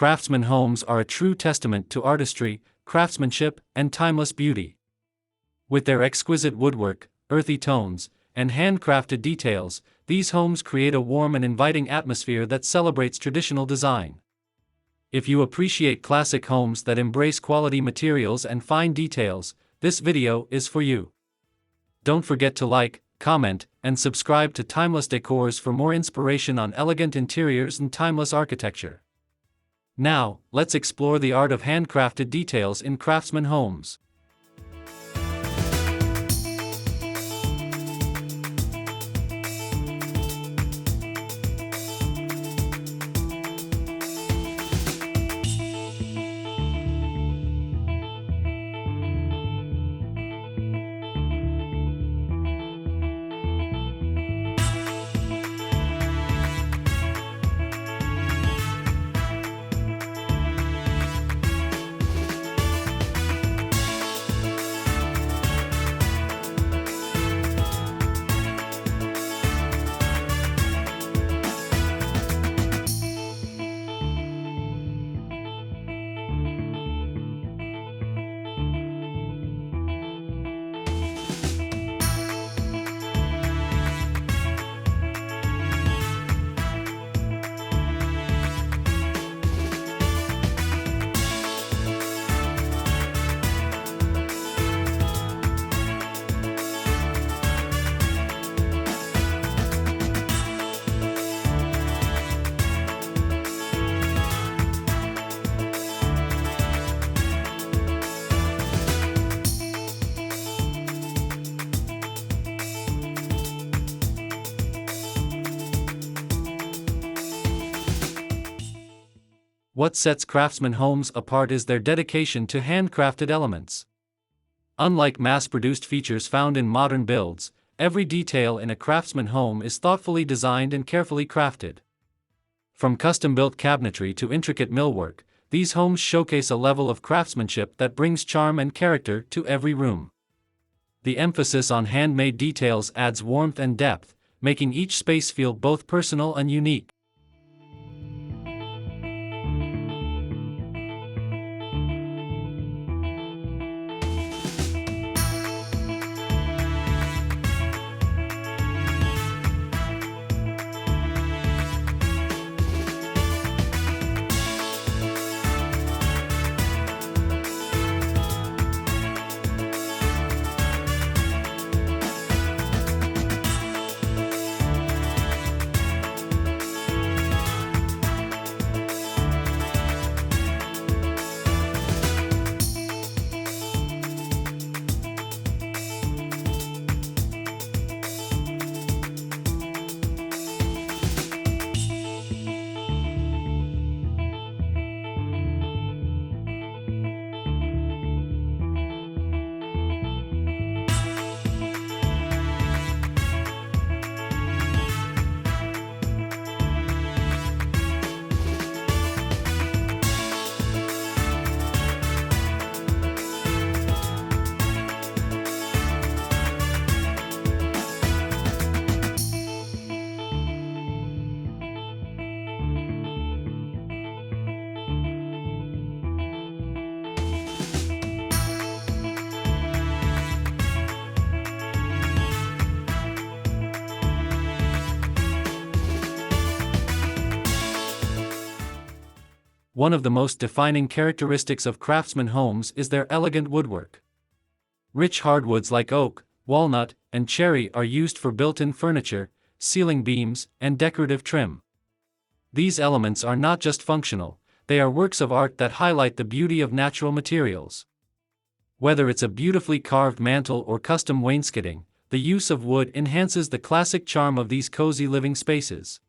Craftsman homes are a true testament to artistry, craftsmanship, and timeless beauty. With their exquisite woodwork, earthy tones, and handcrafted details, these homes create a warm and inviting atmosphere that celebrates traditional design. If you appreciate classic homes that embrace quality materials and fine details, this video is for you. Don't forget to like, comment, and subscribe to Timeless Decors for more inspiration on elegant interiors and timeless architecture. Now, let's explore the art of handcrafted details in Craftsman homes. What sets Craftsman homes apart is their dedication to handcrafted elements. Unlike mass-produced features found in modern builds, every detail in a Craftsman home is thoughtfully designed and carefully crafted. From custom-built cabinetry to intricate millwork, these homes showcase a level of craftsmanship that brings charm and character to every room. The emphasis on handmade details adds warmth and depth, making each space feel both personal and unique. One of the most defining characteristics of Craftsman homes is their elegant woodwork. Rich hardwoods like oak, walnut, and cherry are used for built-in furniture, ceiling beams, and decorative trim. These elements are not just functional, they are works of art that highlight the beauty of natural materials. Whether it's a beautifully carved mantel or custom wainscoting, the use of wood enhances the classic charm of these cozy living spaces.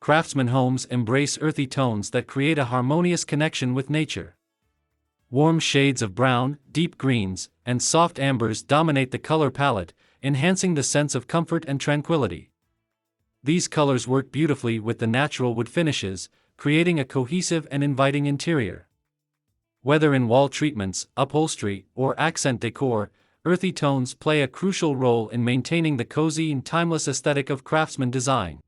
Craftsman homes embrace earthy tones that create a harmonious connection with nature. Warm shades of brown, deep greens, and soft ambers dominate the color palette, enhancing the sense of comfort and tranquility. These colors work beautifully with the natural wood finishes, creating a cohesive and inviting interior. Whether in wall treatments, upholstery, or accent decor, earthy tones play a crucial role in maintaining the cozy and timeless aesthetic of Craftsman design.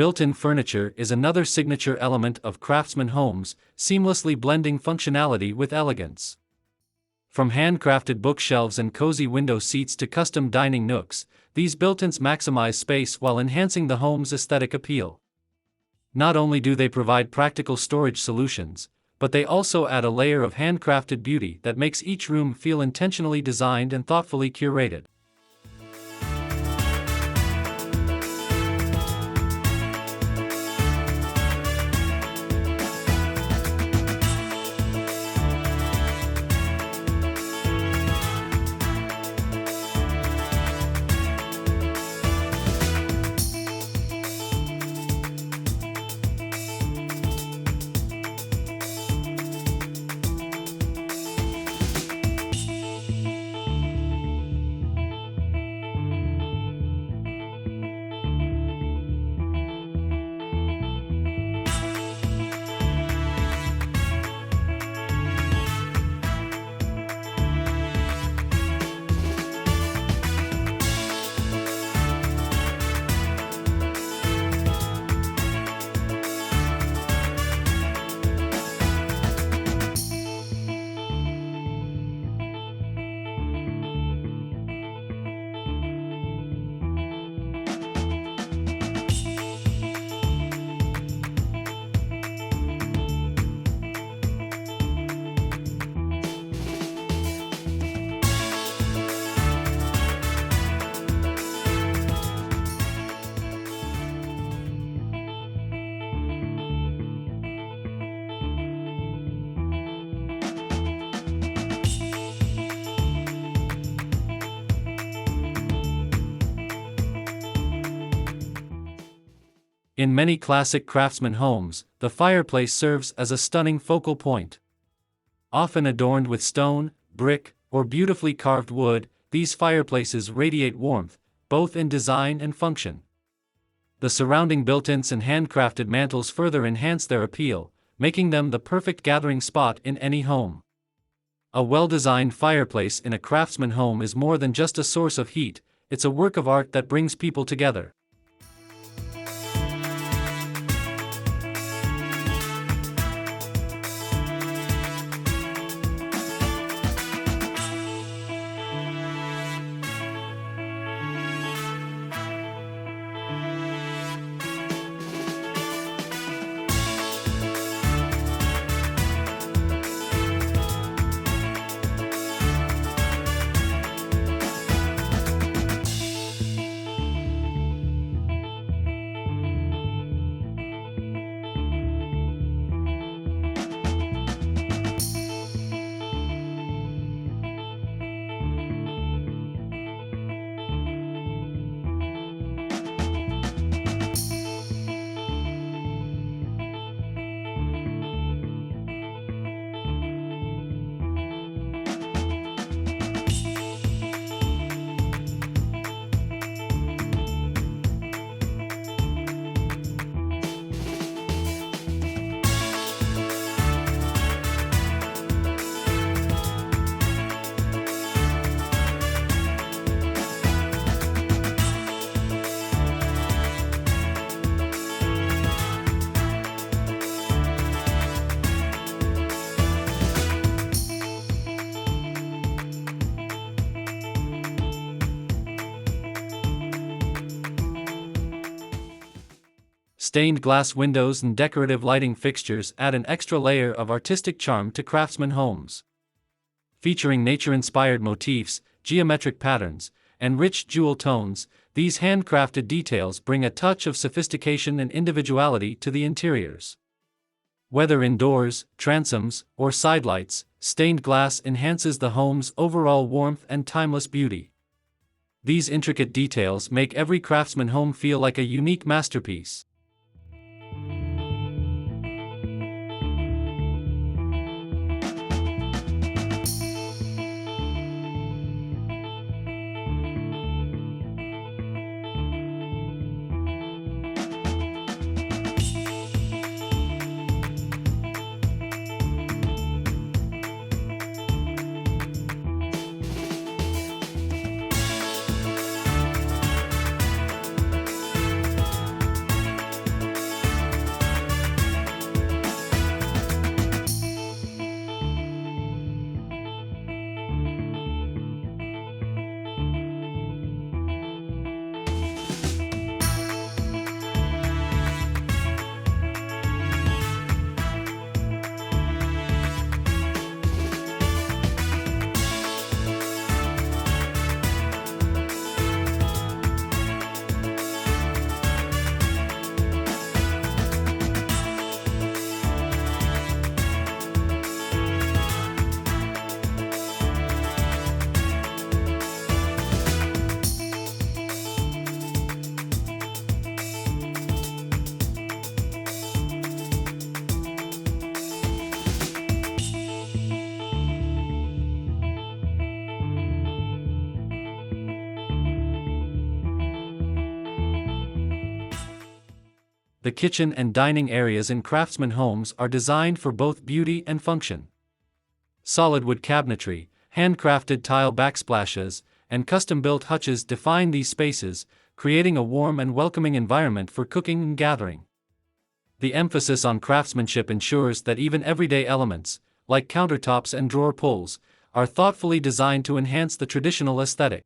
Built-in furniture is another signature element of Craftsman homes, seamlessly blending functionality with elegance. From handcrafted bookshelves and cozy window seats to custom dining nooks, these built-ins maximize space while enhancing the home's aesthetic appeal. Not only do they provide practical storage solutions, but they also add a layer of handcrafted beauty that makes each room feel intentionally designed and thoughtfully curated. In many classic Craftsman homes, the fireplace serves as a stunning focal point. Often adorned with stone, brick, or beautifully carved wood, these fireplaces radiate warmth, both in design and function. The surrounding built-ins and handcrafted mantels further enhance their appeal, making them the perfect gathering spot in any home. A well-designed fireplace in a Craftsman home is more than just a source of heat, it's a work of art that brings people together. Stained glass windows and decorative lighting fixtures add an extra layer of artistic charm to Craftsman homes. Featuring nature-inspired motifs, geometric patterns, and rich jewel tones, these handcrafted details bring a touch of sophistication and individuality to the interiors. Whether indoors, transoms, or sidelights, stained glass enhances the home's overall warmth and timeless beauty. These intricate details make every Craftsman home feel like a unique masterpiece. The kitchen and dining areas in Craftsman homes are designed for both beauty and function. Solid wood cabinetry, handcrafted tile backsplashes, and custom-built hutches define these spaces, creating a warm and welcoming environment for cooking and gathering. The emphasis on craftsmanship ensures that even everyday elements, like countertops and drawer pulls, are thoughtfully designed to enhance the traditional aesthetic.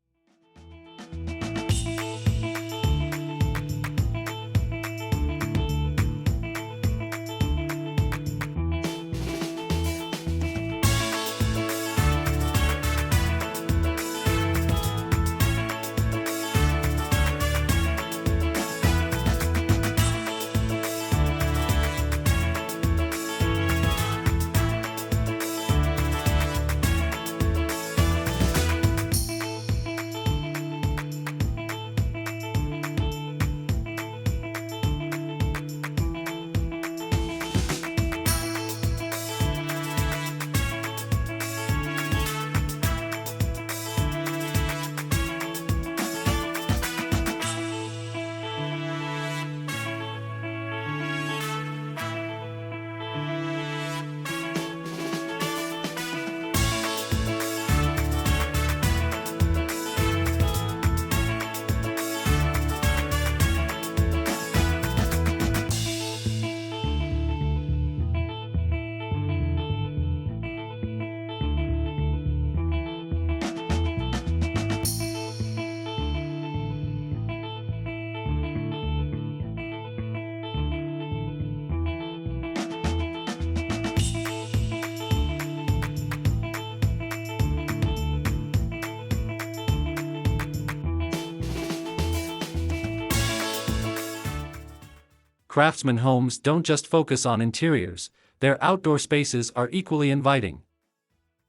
Craftsman homes don't just focus on interiors, their outdoor spaces are equally inviting.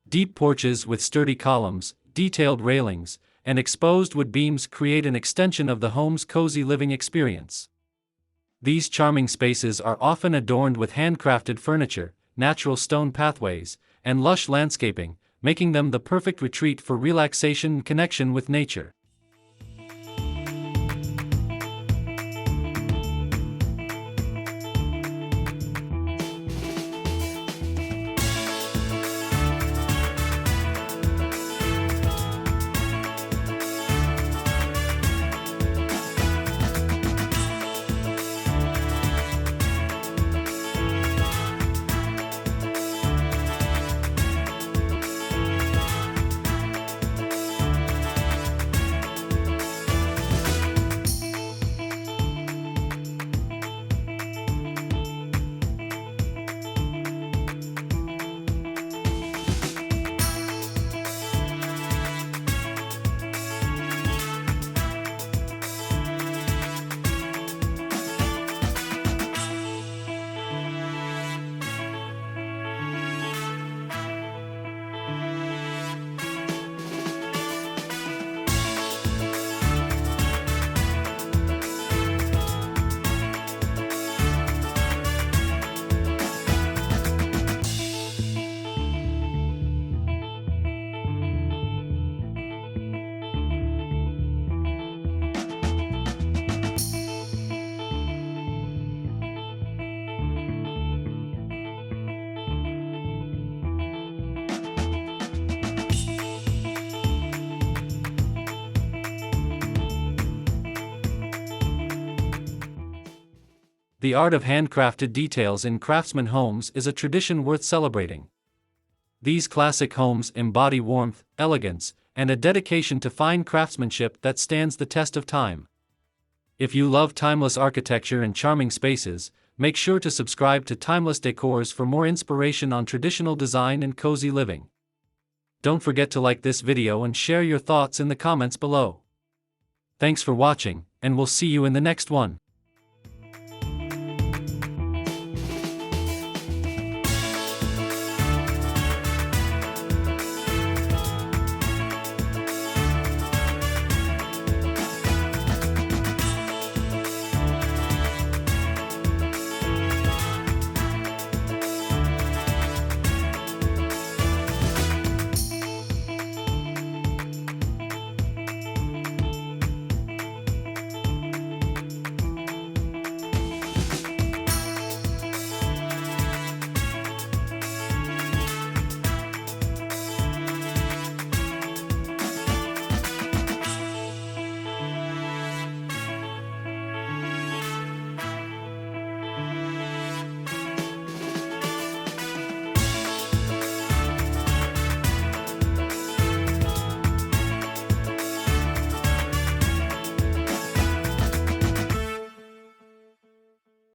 Deep porches with sturdy columns, detailed railings, and exposed wood beams create an extension of the home's cozy living experience. These charming spaces are often adorned with handcrafted furniture, natural stone pathways, and lush landscaping, making them the perfect retreat for relaxation and connection with nature. The art of handcrafted details in craftsman homes is a tradition worth celebrating. These classic homes embody warmth, elegance, and a dedication to fine craftsmanship that stands the test of time. If you love timeless architecture and charming spaces, make sure to subscribe to Timeless Decors for more inspiration on traditional design and cozy living. Don't forget to like this video and share your thoughts in the comments below. Thanks for watching, and we'll see you in the next one.